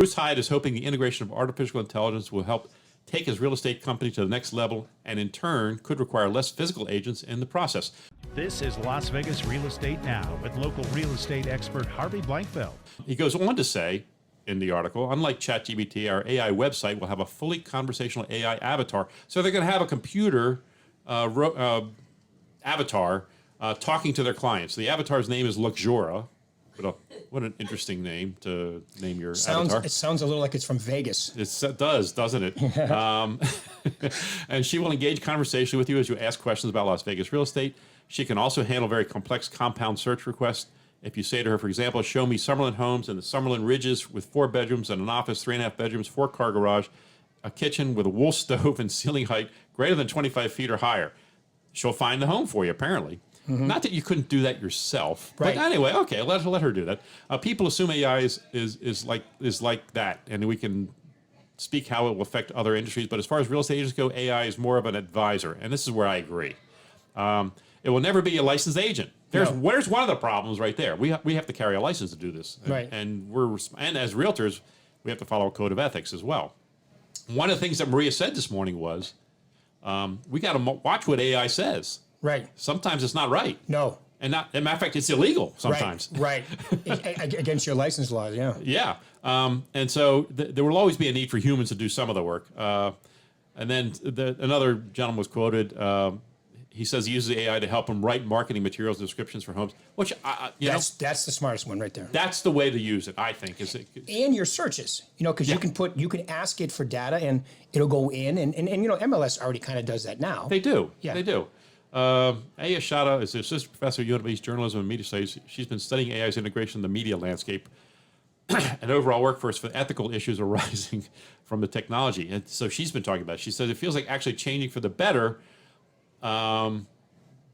Bruce Hyde is hoping the integration of artificial intelligence will help take his real estate company to the next level and in turn could require less physical agents in the process. This is Las Vegas Real Estate Now with local real estate expert Harvey Blankfeld. He goes on to say in the article, unlike ChatGPT, our AI website will have a fully conversational AI avatar. So they're going to have a computer avatar talking to their clients. The avatar's name is Luxura. What an interesting name to name your avatar. It sounds a little like it's from Vegas. It does, doesn't it? And she will engage conversation with you as you ask questions about Las Vegas real estate. She can also handle very complex compound search requests. If you say to her, for example, show me Summerlin homes in the Summerlin Ridges with 4 bedrooms and an office, 3.5 bedrooms, 4-car garage, a kitchen with a wool stove and ceiling height greater than 25 feet or higher, she'll find the home for you, apparently. Mm-hmm. Not that you couldn't do that yourself, right. But anyway, okay, let her do that. People assume AI is like that, and we can speak how it will affect other industries. But as far as real estate agents go, AI is more of an advisor, and this is where I agree. It will never be a licensed agent. Where's one of the problems right there? We have to carry a license to do this, right? And as realtors, we have to follow a code of ethics as well. One of the things that Maria said this morning was, we got to watch what AI says. Right. Sometimes it's not right. No. And as a matter of fact, it's illegal sometimes. Right. Against your license laws, yeah. Yeah. And so there will always be a need for humans to do some of the work. And then another gentleman was quoted. He says he uses AI to help him write marketing materials and descriptions for homes, which that's the smartest one right there. That's the way to use it, I think. And your searches, because you can ask it for data and it'll go in and MLS already kind of does that now. They do. Yeah. They do. Aya Shada is an assistant professor at UNLV's Journalism and Media Studies. She's been studying AI's integration in the media landscape and overall workforce for ethical issues arising from the technology. And so she's been talking about it. She says it feels like actually changing for the better, but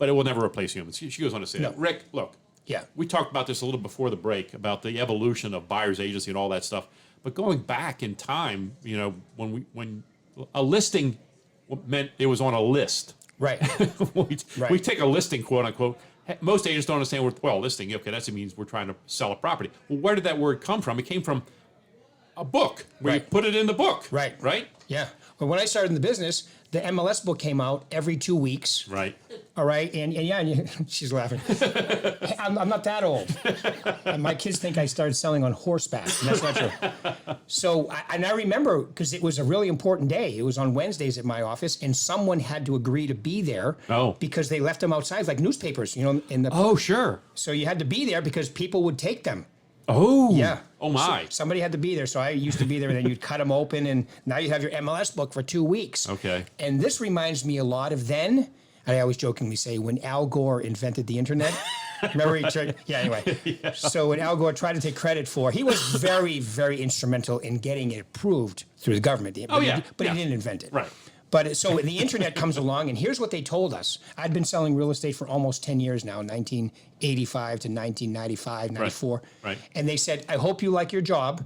it will never replace humans. She goes on to say that. Rick, look, we talked about this a little before the break about the evolution of buyer's agency and all that stuff. But going back in time, when a listing meant it was on a list. Right. We take a listing, quote unquote. Most agents don't understand listing. Okay, that means we're trying to sell a property. Well, where did that word come from? It came from a book where you put it in the book. Right. Right? Yeah. Well, when I started in the business, the MLS book came out every 2 weeks. Right. All right. And she's laughing. I'm not that old. And my kids think I started selling on horseback. And that's not true. So, I remember because it was a really important day. It was on Wednesdays at my office, and someone had to agree to be there. Oh. Because they left them outside like newspapers, in the. Oh, sure. So you had to be there because people would take them. Oh. Yeah. Oh, my. So somebody had to be there. So I used to be there, and then you'd cut them open, and now you have your MLS book for 2 weeks. Okay. And this reminds me a lot of then, I always jokingly say, when Al Gore invented the internet. Remember anyway. Yeah. So when Al Gore tried to take credit he was very, very instrumental in getting it approved through the government. But he didn't invent it. Right. But so the internet comes along, and here's what they told us. I'd been selling real estate for almost 10 years now, 1985 to 1995, 94. Right. And they said, I hope you like your job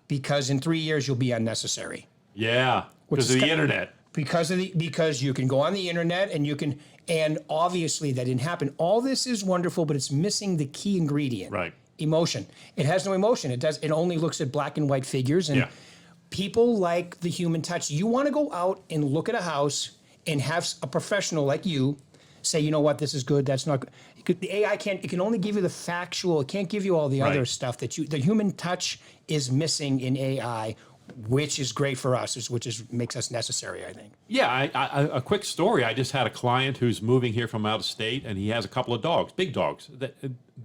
because in 3 years you'll be unnecessary. Yeah, because of the internet. Because you can go on the internet and obviously that didn't happen. All this is wonderful, but it's missing the key ingredient. Right. Emotion. It has no emotion. It only looks at black and white figures and people like the human touch. You want to go out and look at a house and have a professional like you say, you know what, this is good, that's not good. The AI it can only give you the factual, it can't give you all the other stuff the human touch is missing in AI, which is great for us, which makes us necessary, I think. Yeah, a quick story. I just had a client who's moving here from out of state, and he has a couple of dogs, big dogs,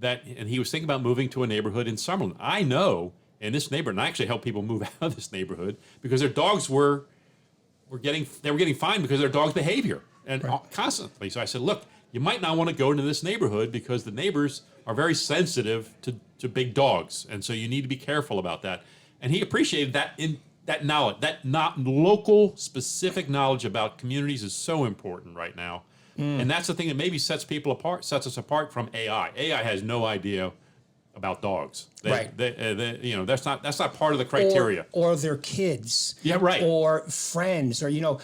and he was thinking about moving to a neighborhood in Summerlin. I know in this neighborhood, and I actually help people move out of this neighborhood because their dogs were getting fined because of their dog's behavior and constantly. So I said, look, you might not want to go into this neighborhood because the neighbors are very sensitive to big dogs, and so you need to be careful about that. And he appreciated that knowledge, that not local specific knowledge about communities is so important right now. And that's the thing that maybe sets us apart from AI. AI has no idea about dogs. Right. You know, that's not part of the criteria. Or their kids. Yeah, right. Or friends, or, you know,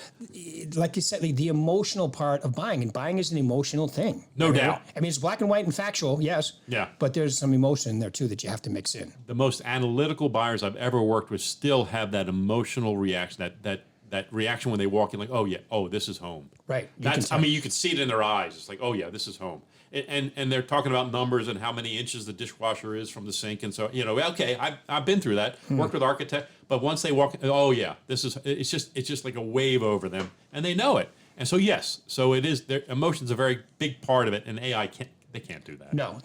like you said, the emotional part of buying, and buying is an emotional thing. No doubt. I mean, it's black and white and factual, yes. Yeah. But there's some emotion in there too that you have to mix in. The most analytical buyers I've ever worked with still have that emotional reaction, that reaction when they walk in, like, oh yeah, oh, this is home. Right. I mean, you can see it in their eyes. It's like, oh yeah, this is home. And they're talking about numbers and how many inches the dishwasher is from the sink, and so, you know, okay, I've been through that, worked with architect, but once they walk, oh yeah, it's just like a wave over them, and they know it. And so yes, so it is. Their emotions a very big part of it, and AI can't do that. No.